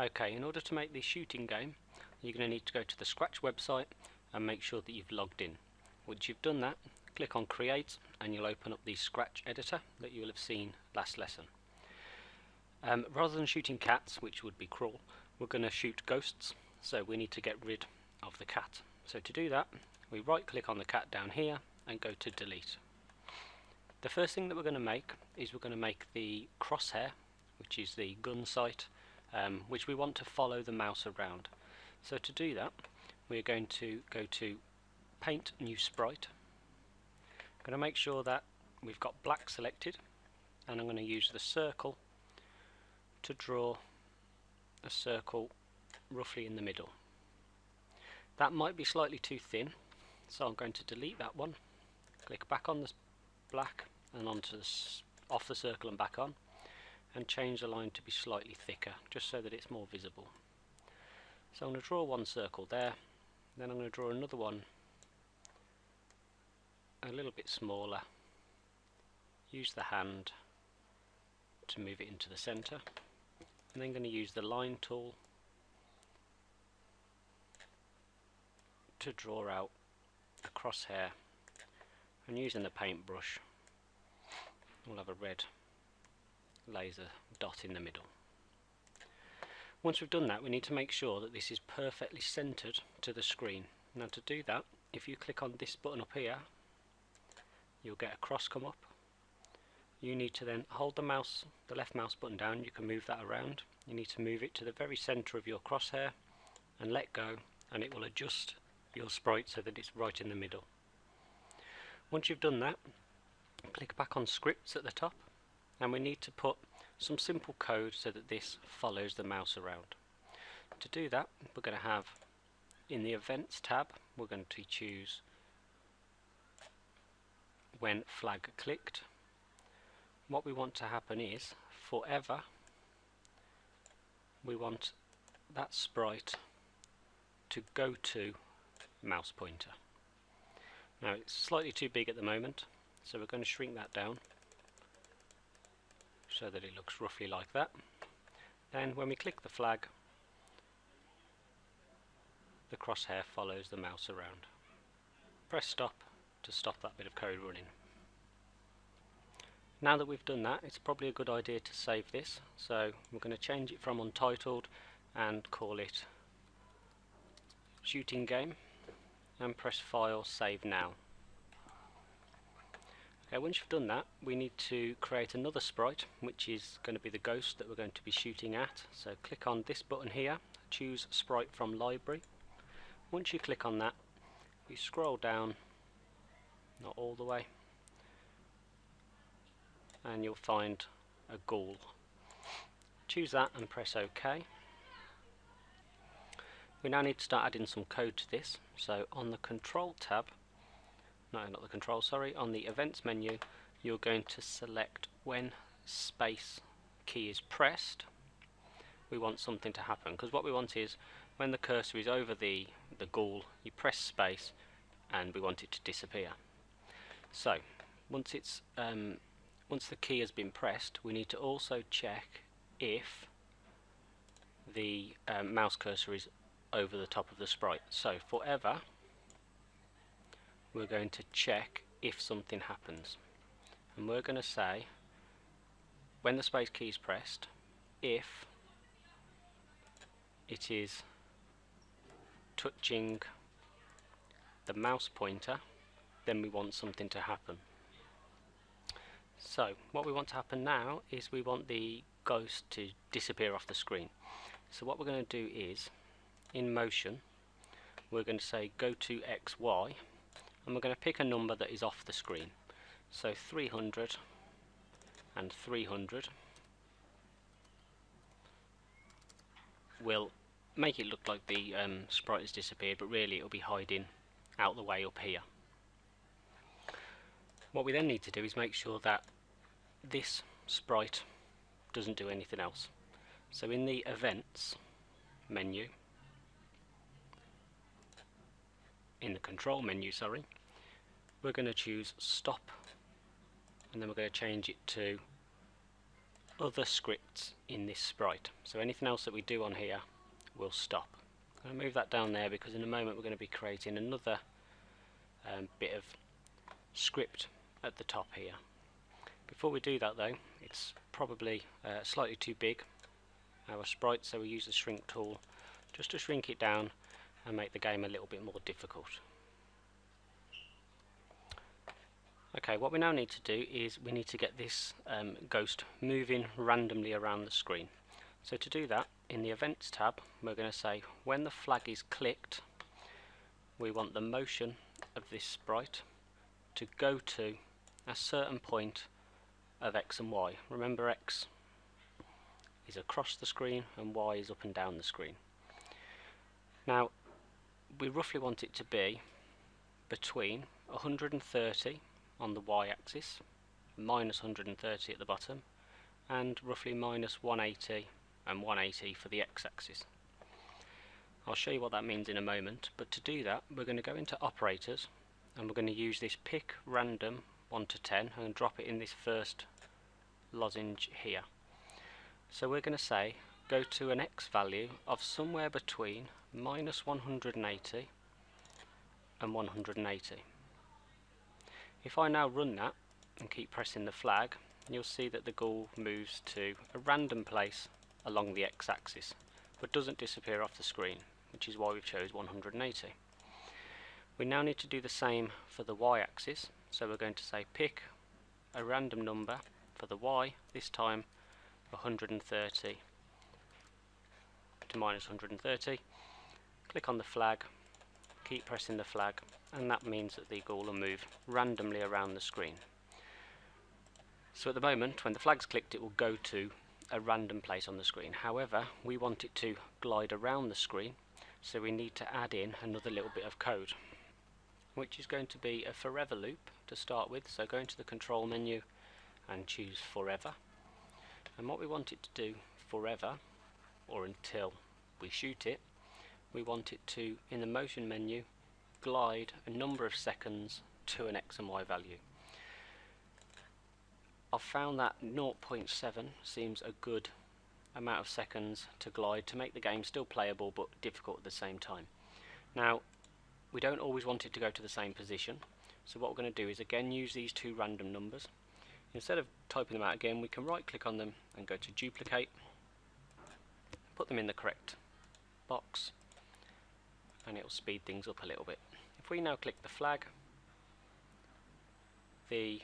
Okay, in order to make the shooting game, you're going to need to go to the Scratch website and make sure that you've logged in. Once you've done that, click on Create and you'll open up the Scratch editor that you will have seen last lesson. Rather than shooting cats, which would be cruel, we're going to shoot ghosts, so we need to get rid of the cat. So to do that, we right click on the cat down here and go to Delete. The first thing that we're going to make is we're going to make the crosshair, which is the gun sight, which we want to follow the mouse around. So to do that, we're going to go to Paint New Sprite. I'm going to make sure that we've got black selected, and I'm going to use the circle to draw a circle roughly in the middle. That might be slightly too thin, so I'm going to delete that one, click back on the black and off the circle and back on, and change the line to be slightly thicker, just so that it's more visible. So I'm going to draw one circle there, then I'm going to draw another one a little bit smaller, use the hand to move it into the center, and then going to use the line tool to draw out a crosshair, and using the paintbrush we'll have a red laser dot in the middle. Once we've done that, we need to make sure that this is perfectly centered to the screen. Now to do that, if you click on this button up here, you'll get a cross come up. You need to then hold the left mouse button down. You can move that around. You need to move it to the very center of your crosshair and let go, and it will adjust your sprite so that it's right in the middle. Once you've done that, click back on Scripts at the top, and we need to put some simple code so that this follows the mouse around. To do that, we're going to have, in the Events tab, we're going to choose When Flag Clicked. What we want to happen is, forever, we want that sprite to go to mouse pointer. Now it's slightly too big at the moment, so we're going to shrink that down so that it looks roughly like that. Then when we click the flag, the crosshair follows the mouse around. Press stop to stop that bit of code running. Now that we've done that, it's probably a good idea to save this, so we're going to change it from Untitled and call it Shooting Game, and press File, Save Now. Okay, once you've done that, we need to create another sprite, which is going to be the ghost that we're going to be shooting at. So click on this button here, choose Sprite from Library. Once you click on that, you scroll down, not all the way, and you'll find a ghoul. Choose that and press OK. We now need to start adding some code to this. So on the Control tab, on the Events menu, you're going to select when space key is pressed. We want something to happen, because what we want is when the cursor is over the ghoul, you press space and we want it to disappear. So once the key has been pressed, we need to also check if the mouse cursor is over the top of the sprite. So forever, we're going to check if something happens, and we're going to say when the space key is pressed, if it is touching the mouse pointer, then we want something to happen. So what we want to happen now is we want the ghost to disappear off the screen. So what we're going to do is, in motion, we're going to say go to XY, and we're going to pick a number that is off the screen. So 300 and 300 will make it look like the sprite has disappeared, but really it will be hiding out the way up here. What we then need to do is make sure that this sprite doesn't do anything else. So in the Events menu, in the Control menu, we're going to choose Stop, and then we're going to change it to other scripts in this sprite. So anything else that we do on here will stop. I'm going to move that down there because in a moment we're going to be creating another bit of script at the top here. Before we do that though, it's probably slightly too big, our sprite, so we use the shrink tool just to shrink it down and make the game a little bit more difficult. Okay, what we now need to do is we need to get this ghost moving randomly around the screen. So to do that, in the Events tab, we're going to say when the flag is clicked, we want the motion of this sprite to go to a certain point of X and Y. Remember, X is across the screen and Y is up and down the screen. Now, we roughly want it to be between 130 on the Y axis, minus 130 at the bottom, and roughly minus 180 and 180 for the X axis. I'll show you what that means in a moment, but to do that we're going to go into operators and we're going to use this pick random 1 to 10 and drop it in this first lozenge here. So we're going to say go to an X value of somewhere between minus 180 and 180. If I now run that and keep pressing the flag, you'll see that the ghoul moves to a random place along the X axis but doesn't disappear off the screen, which is why we've chose 180. We now need to do the same for the Y axis, so we're going to say pick a random number for the Y, this time 130 to minus 130, click on the flag, keep pressing the flag, and that means that the ghoul will move randomly around the screen. So at the moment, when the flag's clicked, it will go to a random place on the screen. However, we want it to glide around the screen, so we need to add in another little bit of code, which is going to be a forever loop to start with. So go into the control menu and choose forever, and what we want it to do forever, or until we shoot it, we want it to, in the motion menu, glide a number of seconds to an X and Y value. I've found that 0.7 seems a good amount of seconds to glide to make the game still playable but difficult at the same time. Now, we don't always want it to go to the same position, so what we're going to do is again use these two random numbers. Instead of typing them out again, we can right click on them and go to duplicate, put them in the correct box, and it will speed things up a little bit. If we now click the flag, the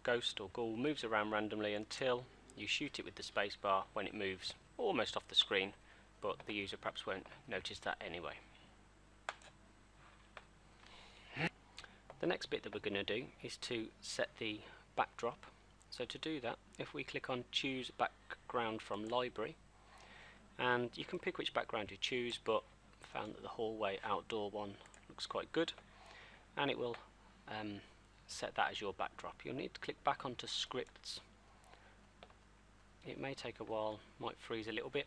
ghost or ghoul moves around randomly until you shoot it with the spacebar, when it moves almost off the screen, but the user perhaps won't notice that anyway. The next bit that we're going to do is to set the backdrop. So to do that, if we click on choose background from library, and you can pick which background you choose, but I found that the hallway outdoor one looks quite good, and it will set that as your backdrop. You'll need to click back onto scripts. It may take a while, might freeze a little bit,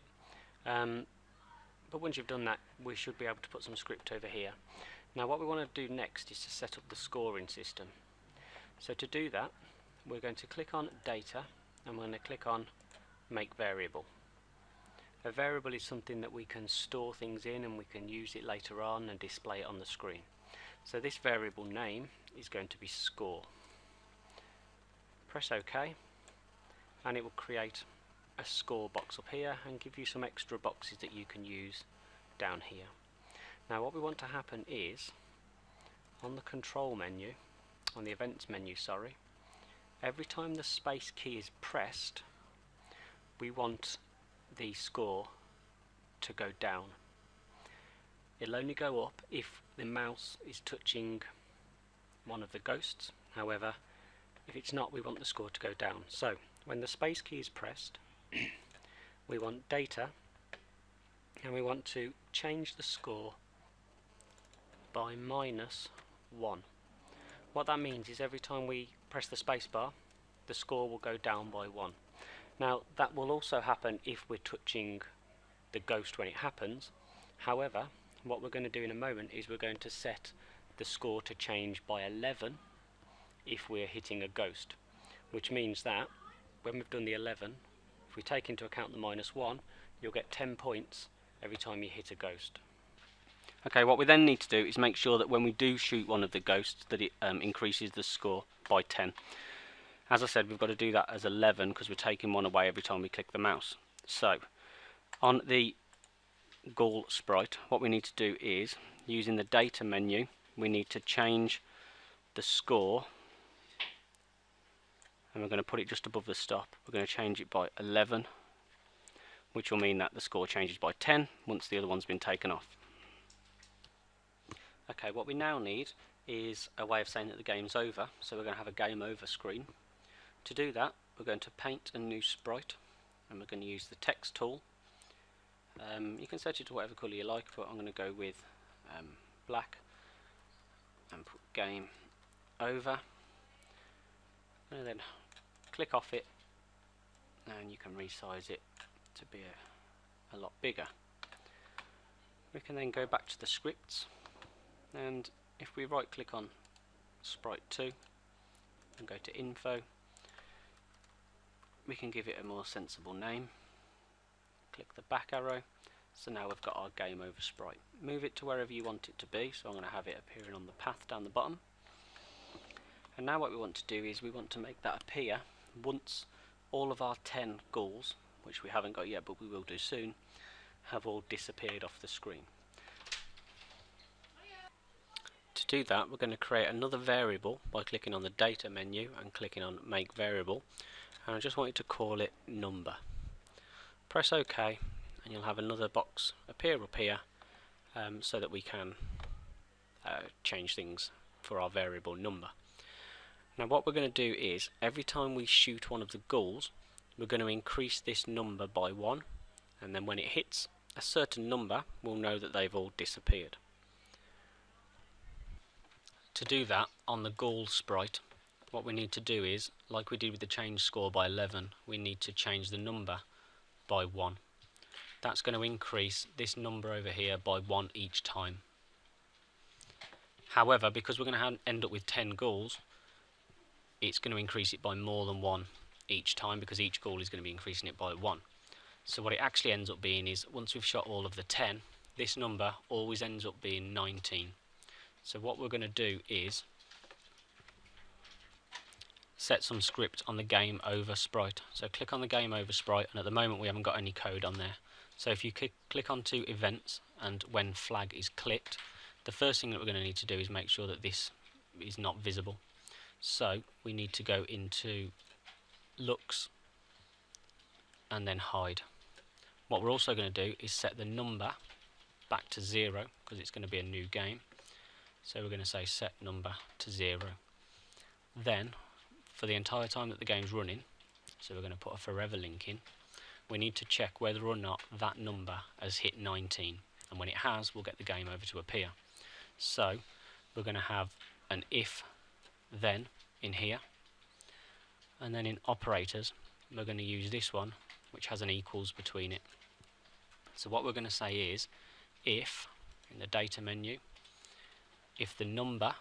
but once you've done that, we should be able to put some script over here. Now what we want to do next is to set up the scoring system. So to do that, we're going to click on data and we're going to click on make variable. A variable is something that we can store things in and we can use it later on and display it on the screen. So this variable name is going to be score. Press OK and it will create a score box up here and give you some extra boxes that you can use down here. Now what we want to happen is, on the control menu, on the events menu, sorry, every time the space key is pressed, we want the score to go down. It'll only go up if the mouse is touching one of the ghosts. However, if it's not, we want the score to go down. So when the space key is pressed, we want data and we want to change the score by -1. What that means is every time we press the spacebar, the score will go down by 1. Now that will also happen if we're touching the ghost when it happens. However, what we're going to do in a moment is we're going to set the score to change by 11 if we're hitting a ghost, which means that when we've done the 11, if we take into account the -1, you'll get 10 points every time you hit a ghost. Okay, what we then need to do is make sure that when we do shoot one of the ghosts that it increases the score by 10. As I said, we've got to do that as 11 because we're taking one away every time we click the mouse. So, on the ghoul sprite, what we need to do is, using the data menu, we need to change the score, and we're going to put it just above the stop. We're going to change it by 11, which will mean that the score changes by 10 once the other one's been taken off. Okay, what we now need is a way of saying that the game's over, so we're going to have a game over screen. To do that, we're going to paint a new sprite, and we're going to use the text tool. You can set it to whatever colour you like, but I'm going to go with black and put game over, and then click off it, and you can resize it to be a lot bigger. We can then go back to the scripts, and if we right click on sprite 2 and go to info, we can give it a more sensible name. Click the back arrow, so now we've got our game over sprite. Move it to wherever you want it to be, so I'm going to have it appearing on the path down the bottom. And now what we want to do is we want to make that appear once all of our 10 ghouls, which we haven't got yet but we will do soon, have all disappeared off the screen. To do that, we're going to create another variable by clicking on the data menu and clicking on make variable, and I just want you to call it number. Press OK and you'll have another box appear up here, so that we can change things for our variable number. Now what we're going to do is, every time we shoot one of the ghouls, we're going to increase this number by 1, and then when it hits a certain number, we'll know that they've all disappeared. To do that, on the ghoul sprite, what we need to do is, like we did with the change score by 11, we need to change the number by 1. That's going to increase this number over here by 1 each time. However, because we're going to end up with 10 ghouls, it's going to increase it by more than 1 each time, because each ghoul is going to be increasing it by 1. So what it actually ends up being is, once we've shot all of the 10, this number always ends up being 19. So what we're going to do is set some script on the game over sprite. So click on the game over sprite, and at the moment we haven't got any code on there. So if you click onto events, and when flag is clicked, the first thing that we're going to need to do is make sure that this is not visible. So we need to go into looks and then hide. What we're also going to do is set the number back to 0, because it's going to be a new game. So we're going to say set number to 0. Then, for the entire time that the game's running, so we're going to put a forever link in, we need to check whether or not that number has hit 19. And when it has, we'll get the game over to appear. So we're going to have an if then in here, and then in operators we're going to use this one, which has an equals between it. So what we're going to say is, if, in the data menu, if the number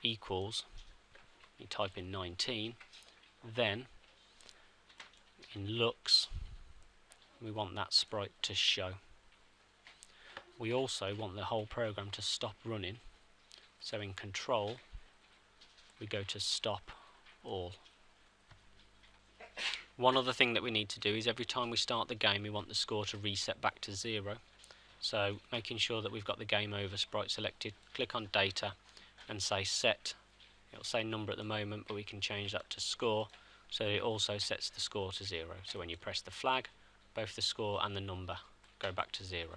equals, you type in 19, then in looks we want that sprite to show. We also want the whole program to stop running, so in control we go to stop all. One other thing that we need to do is, every time we start the game we want the score to reset back to 0. So making sure that we've got the game over sprite selected, click on data and say set. It'll say number at the moment, but we can change that to score, so it also sets the score to 0. So when you press the flag, both the score and the number go back to 0.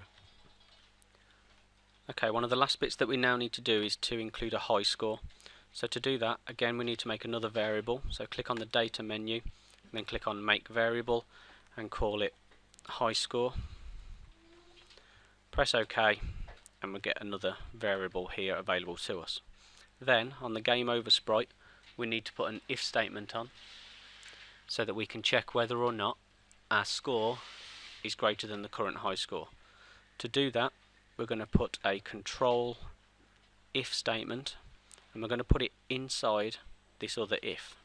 Okay, one of the last bits that we now need to do is to include a high score. So to do that, again we need to make another variable. So click on the data menu, and then click on make variable and call it high score. Press OK, and we'll get another variable here available to us. Then on the game over sprite we need to put an if statement on, so that we can check whether or not our score is greater than the current high score. To do that, we're going to put a control if statement, and we're going to put it inside this other if.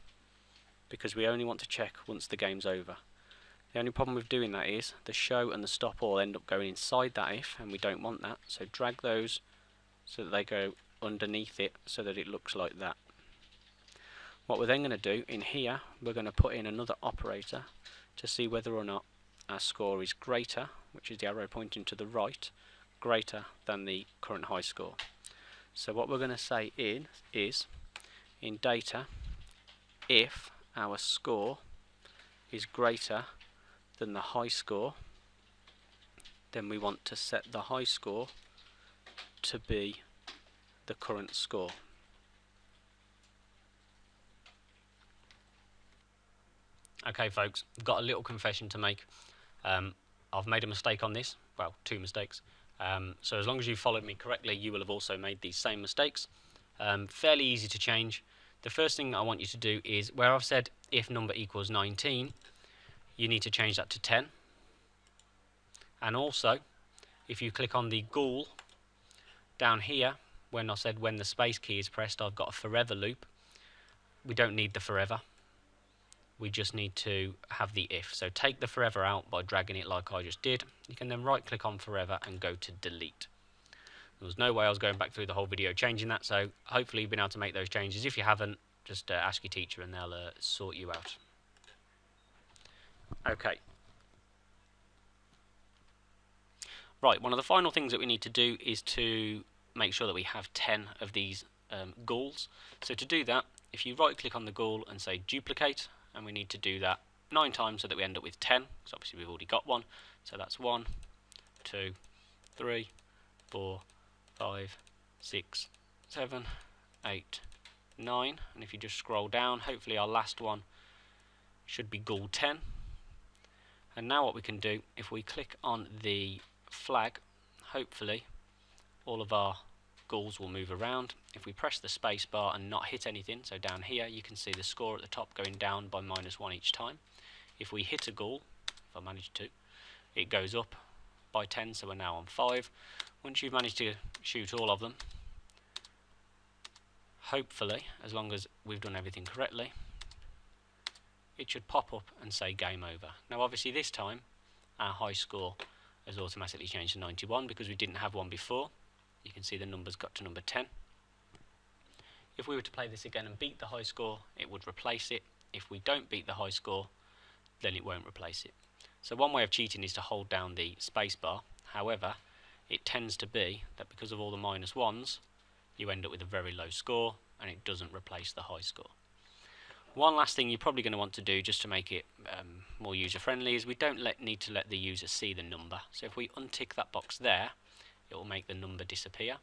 because we only want to check once the game's over. The only problem with doing that is the show and the stop all end up going inside that if, and we don't want that, so drag those so that they go underneath it so that it looks like that. What we're then going to do in here, we're going to put in another operator to see whether or not our score is greater, which is the arrow pointing to the right, greater than the current high score. So what we're going to say is in data, if our score is greater than the high score, then we want to set the high score to be the current score. Okay folks, I've got a little confession to make. I've made a mistake on this, well, 2 mistakes. So as long as you followed me correctly, you will have also made these same mistakes. Fairly easy to change. The first thing I want you to do is, where I've said if number equals 19, you need to change that to 10. And also, if you click on the ghoul down here, when I said when the space key is pressed, I've got a forever loop. We don't need the forever. We just need to have the if. So take the forever out by dragging it like I just did. You can then right click on forever and go to delete. There was no way I was going back through the whole video changing that, so hopefully you've been able to make those changes. If you haven't, just ask your teacher and they'll sort you out. Okay. Right, one of the final things that we need to do is to make sure that we have 10 of these ghouls. So to do that, if you right click on the ghoul and say duplicate, and we need to do that 9 times so that we end up with 10, because obviously we've already got one. So that's 1, 2, 3, 4, 5, 6, 7, 8, 9, and if you just scroll down, hopefully our last one should be ghoul 10. And now what we can do, if we click on the flag, hopefully all of our ghouls will move around. If we press the space bar and not hit anything, so down here you can see the score at the top going down by -1 each time. If we hit a ghoul, if I manage to, it goes up by 10, so we're now on 5. Once you've managed to shoot all of them, hopefully, as long as we've done everything correctly, it should pop up and say game over. Now obviously this time our high score has automatically changed to 91 because we didn't have one before. You can see the numbers got to number 10. If we were to play this again and beat the high score, it would replace it. If we don't beat the high score, then it won't replace it. So one way of cheating is to hold down the space bar. However, it tends to be that because of all the -1s, you end up with a very low score and it doesn't replace the high score. One last thing you're probably going to want to do just to make it more user friendly is we don't need to let the user see the number. So if we untick that box there, it will make the number disappear.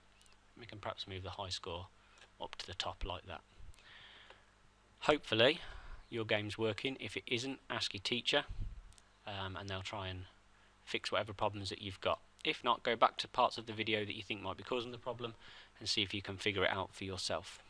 We can perhaps move the high score up to the top like that. Hopefully your game's working. If it isn't, ask your teacher and they'll try and fix whatever problems that you've got. If not, go back to parts of the video that you think might be causing the problem and see if you can figure it out for yourself.